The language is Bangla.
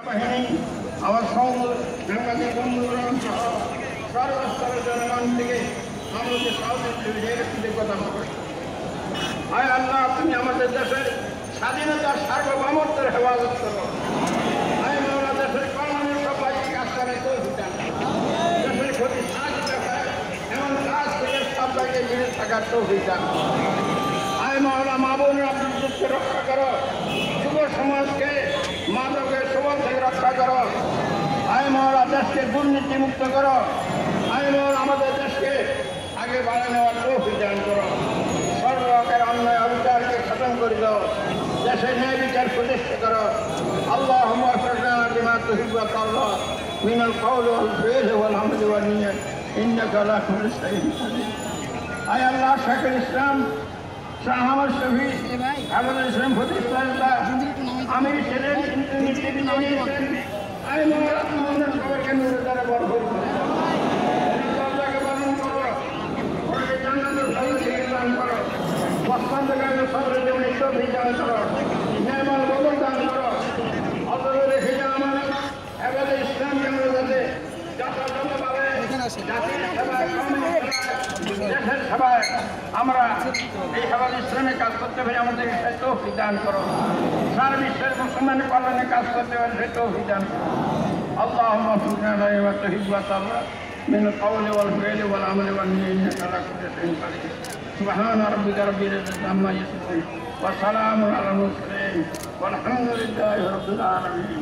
বাহিনী আমার সকল সাংবাদিক বন্ধুগণ সহ সর্বস্তরের জনগণ থেকে আমাদের কৃতজ্ঞতা করি। আয় আল্লাহ, তুমি আমাদের দেশের স্বাধীনতার সার্বভৌমত্বের হেফাজত করো। আয় মাওলা, দেশের কল্যাণের সবাইকে কাজ করে তৌফিক দান করো। দেশের ক্ষতি সাহায্য হয় এমন কাজ থেকে সবাইকে মিলে থাকার তৌফিক দান করো। আয় মাওলা, মা বোনেরা বিদ্যুৎকে রক্ষা করো, যুব সমাজকে মাদকের সবল থেকে রক্ষা করো। আয় মাওলা, দেশকে দুর্নীতি মুক্ত করো। আয় মাওলা, আমাদের দেশকে আগে বাড়িয়ে নেওয়ার তৌফিক দান করো। সর্বরকমের অন্যায় অবিচারকে খতম করে দাও, দেশের ন্যায় বিচার প্রতিষ্ঠা করো। আল্লাহুম্মা আফরিনা বিমা তুহিব্বু ওয়া তারদা মিনাল কওলি ওয়াল ফি'লি ওয়াল আমলি ওয়ান নিয়্যাত ইন্নাকা আলা কুল্লি শাইইন কাদির। আয় আল্লাহ, শেখুল ইসলাম শাহ আহমদ শফি আবুল ইসলাম প্রতিষ্ঠাতা আমি ছিলেন, কিন্তু নেতৃত্ব দিয়েছেন। আয় মাওলা, আমাদের সবাইকে নূরের দ্বারা ভরপুর করে দাও। দরজাকে পালন করো, ওকে জান্নাতের ফজিলত দান করো। বস্তান্তকারীর সবরের জন্য তৌফিক দান করো, নেয়ামত বদল দান করো। অতএব রেখে যাও আমার এবারে ইসলাম কেন্দ্র যাতে যথাযথভাবে জাতির সেবায়, দেশের সেবায় আমরা এই হেফাজ ইসলামে কাজ করতে পারি, আমাদেরকে সে তৌফিক দান করো। সারা বিশ্বের মুসলমানের কল্যাণে কাজ করতে পারি, সে তৌফিক দান করো। আল্লাহুম্মা আফরিনা বিমা তুহিব্বু ওয়া তারদা মিনাল কওলি ওয়াল ফি'লি ওয়াল আমলি ওয়ান নিয়্যাতি ইন্নাকা আলা কুল্লি শাইইন কাদির। সুবহানা রাব্বিকা রাব্বিল ইজ্জাতি আম্মা ইয়াসিফুন ওয়া সালামুন আলাল মুরসালিন ওয়ালহামদুলিল্লাহি রাব্বিল আলামিন।